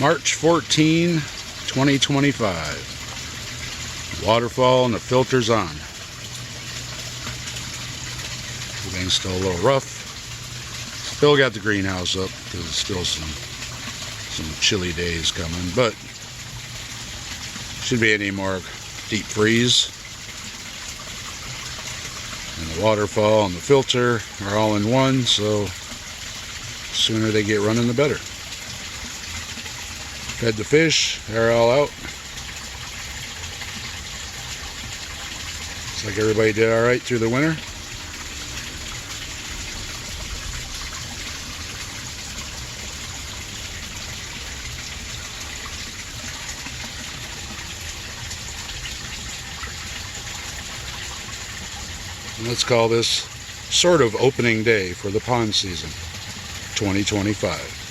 March 14, 2025. Waterfall and the filter's on. Everything's still a little rough. Still got the greenhouse up because it's still some chilly days coming, but shouldn't be any more deep freeze. And the waterfall and the filter are all in one, so the sooner they get running the better. Fed the fish, they're all out. Looks like everybody did alright through the winter. Let's call this sort of opening day for the pond season 2025.